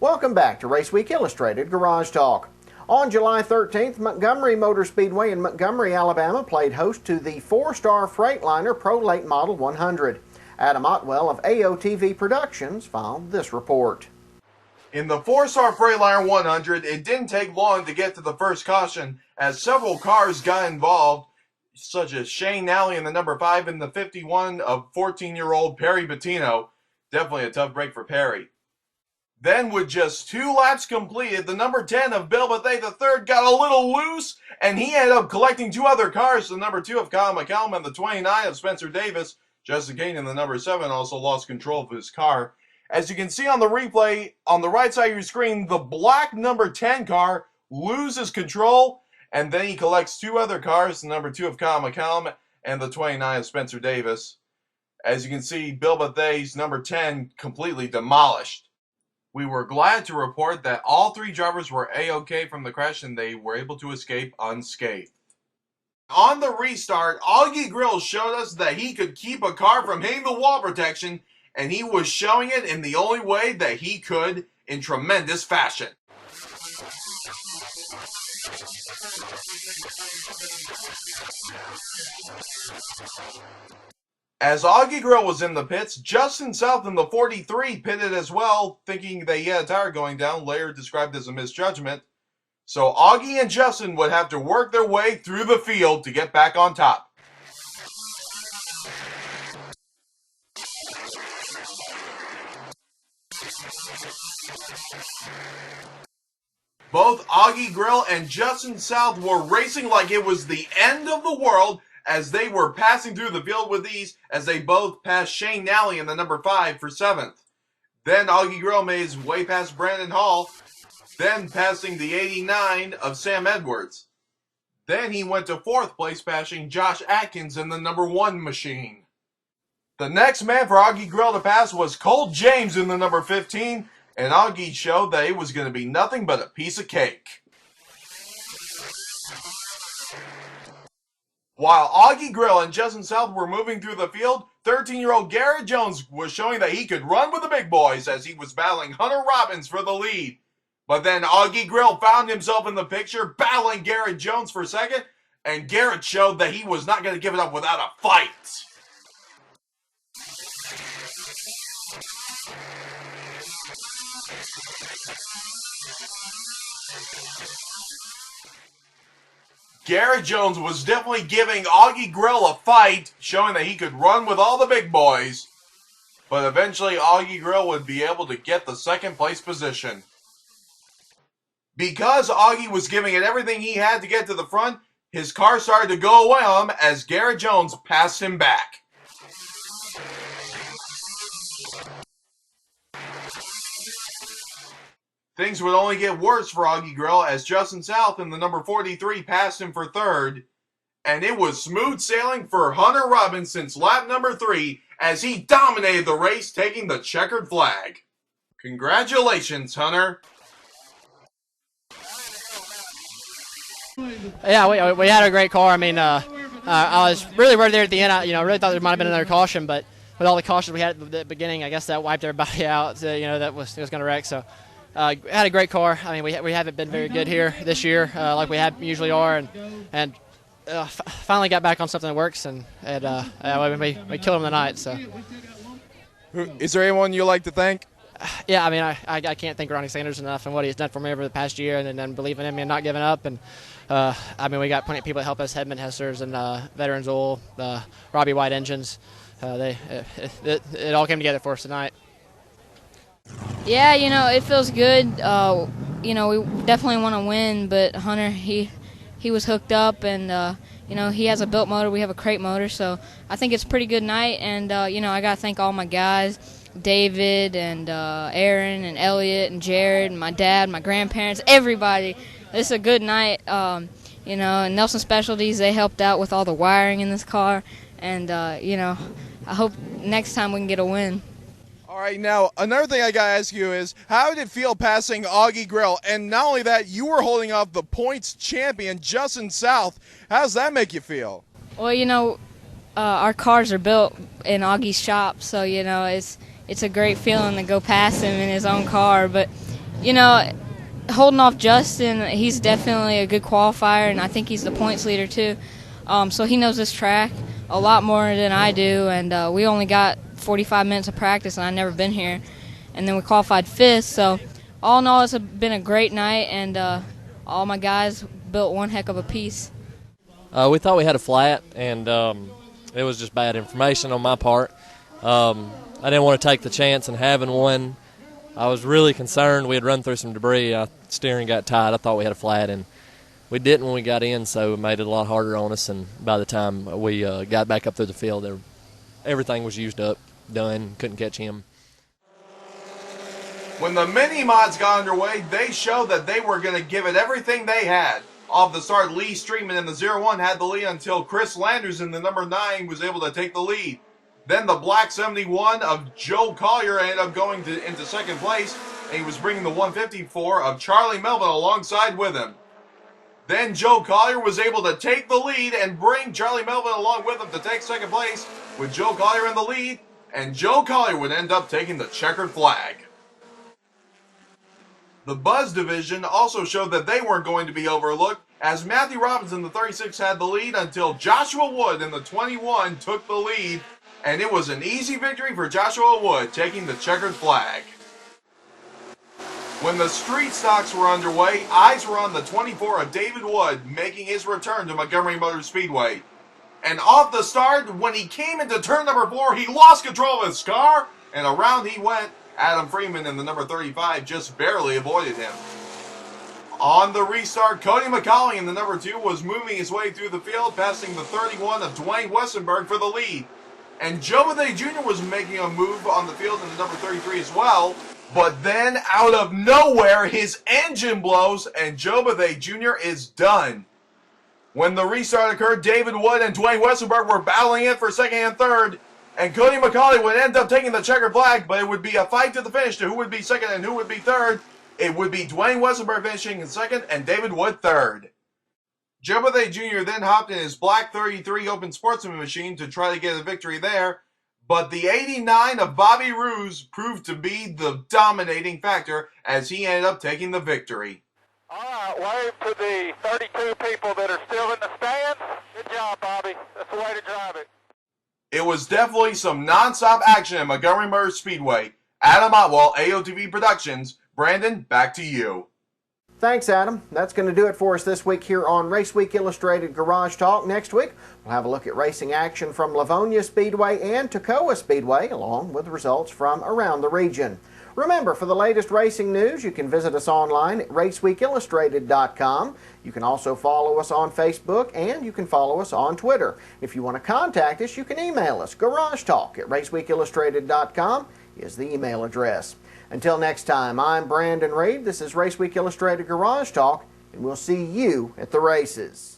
Welcome back to Raceweek Illustrated Garage Talk. On July 13th, Montgomery Motor Speedway in Montgomery, Alabama played host to the FourStar Freightliner Pro Late Model 100. Adam Otwell of AOTV Productions filed this report. In the FourStar Freightliner 100, it didn't take long to get to the first caution as several cars got involved, such as Shane Nally in the number 5 and the 51 of 14-year-old Perry Bettino. Definitely a tough break for Perry. Then, with just 2 laps completed, the number 10 of Bill Bethea III got a little loose, and he ended up collecting 2 other cars, the number 2 of Kyle McCallum and the 29 of Spencer Davis. Justin Kane in the number 7 also lost control of his car. As you can see on the replay, on the right side of your screen, the black number 10 car loses control, and then he collects 2 other cars, the number 2 of Kyle McCallum and the 29 of Spencer Davis. As you can see, Bill Bethea's number 10 completely demolished. We were glad to report that all 3 drivers were A-OK from the crash and they were able to escape unscathed. On the restart, Augie Grill showed us that he could keep a car from hitting the wall protection, and he was showing it in the only way that he could, in tremendous fashion. As Augie Grill was in the pits, Justin South in the 43 pitted as well, thinking that he had a tire going down, later described as a misjudgment. So Augie and Justin would have to work their way through the field to get back on top. Both Augie Grill and Justin South were racing like it was the end of the world as they were passing through the field with ease as they both passed Shane Nally in the number 5 for 7th. Then Augie Grill made his way past Brandon Hall, then passing the 89 of Sam Edwards. Then he went to 4th place, passing Josh Atkins in the number 1 machine. The next man for Augie Grill to pass was Cole James in the number 15, and Augie showed that it was going to be nothing but a piece of cake. While Augie Grill and Justin South were moving through the field, 13-year-old Garrett Jones was showing that he could run with the big boys as he was battling Hunter Robbins for the lead. But then Augie Grill found himself in the picture, battling Garrett Jones for second, and Garrett showed that he was not going to give it up without a fight. Garrett Jones was definitely giving Augie Grill a fight, showing that he could run with all the big boys. But eventually Augie Grill would be able to get the 2nd place position. Because Augie was giving it everything he had to get to the front, his car started to go away on him as Garrett Jones passed him back. Things would only get worse for Augie Grill as Justin South in the number 43 passed him for 3rd. And it was smooth sailing for Hunter Robbins since lap number 3 as he dominated the race, taking the checkered flag. Congratulations, Hunter. Yeah, we had a great car. I mean, I was really worried there at the end. I really thought there might have been another caution, but with all the cautions we had at the beginning, I guess that wiped everybody out. So, that was going to wreck. So, had a great car. I mean, we haven't been very good here this year, like we usually are, and finally got back on something that works, and we killed him tonight. So, is there anyone you'd like to thank? Yeah, I mean, I can't thank Ronnie Sanders enough and what he's done for me over the past year, and then believing in me and not giving up. And I mean, we got plenty of people that help us: Hedman Hessers and Veterans Oil, Robbie White Engines. It all came together for us tonight. Yeah, it feels good. We definitely want to win, but Hunter, he was hooked up, and he has a built motor. We have a crate motor, so I think it's a pretty good night. And I got to thank all my guys. David and Aaron and Elliot and Jared and my dad, my grandparents, everybody. It's a good night. And Nelson Specialties, they helped out with all the wiring in this car. And, I hope next time we can get a win. All right, now, another thing I got to ask you is, how did it feel passing Augie Grill? And not only that, you were holding off the points champion, Justin South. How does that make you feel? Well, our cars are built in Augie's shop, so, it's a great feeling to go past him in his own car. But, you know, holding off Justin, he's definitely a good qualifier, and I think he's the points leader too. So he knows this track a lot more than I do, and we only got 45 minutes of practice, and I've never been here. And then we qualified 5th, so all in all, it's been a great night, and all my guys built one heck of a piece. We thought we had a flat, and it was just bad information on my part. I didn't want to take the chance in having one. I was really concerned. We had run through some debris. Steering got tight. I thought we had a flat, and we didn't when we got in, so it made it a lot harder on us. And by the time we got back up through the field, everything was used up, done, couldn't catch him. When the mini-mods got underway, they showed that they were going to give it everything they had. Off the start, Lee Streetman in the 0-1 had the lead until Chris Landers in the number 9 was able to take the lead. Then the black 71 of Joe Collier ended up going into second place, and he was bringing the 154 of Charlie Melvin alongside with him. Then Joe Collier was able to take the lead and bring Charlie Melvin along with him to take second place, with Joe Collier in the lead, and Joe Collier would end up taking the checkered flag. The Buzz division also showed that they weren't going to be overlooked, as Matthew Robbins in the 36 had the lead until Joshua Wood in the 21 took the lead, and it was an easy victory for Joshua Wood, taking the checkered flag. When the street stocks were underway, eyes were on the 24 of David Wood, making his return to Montgomery Motor Speedway. And off the start, when he came into turn number 4, he lost control of his car, and around he went. Adam Freeman in the number 35 just barely avoided him. On the restart, Cody McCauley in the number 2 was moving his way through the field, passing the 31 of Dwayne Westenberg for the lead. And Joe Bethay Jr. was making a move on the field in the number 33 as well. But then, out of nowhere, his engine blows, and Joe Bethay Jr. is done. When the restart occurred, David Wood and Dwayne Westenberg were battling it for second and third. And Cody McCauley would end up taking the checkered flag, but it would be a fight to the finish to who would be second and who would be third. It would be Dwayne Westenberg finishing in second and David Wood third. Joe Bethay Jr. then hopped in his black 33 Open Sportsman machine to try to get a victory there, but the 89 of Bobby Roos proved to be the dominating factor as he ended up taking the victory. All right, wave to the 32 people that are still in the stands. Good job, Bobby. That's the way to drive it. It was definitely some non-stop action at Montgomery Motor Speedway. Adam Otwell, AOTV Productions. Brandon, back to you. Thanks, Adam. That's going to do it for us this week here on Raceweek Illustrated Garage Talk. Next week, we'll have a look at racing action from Livonia Speedway and Toccoa Speedway, along with results from around the region. Remember, for the latest racing news, you can visit us online at raceweekillustrated.com. You can also follow us on Facebook, and you can follow us on Twitter. If you want to contact us, you can email us. garagetalk@raceweekillustrated.com is the email address. Until next time, I'm Brandon Reed. This is Raceweek Illustrated Garage Talk, and we'll see you at the races.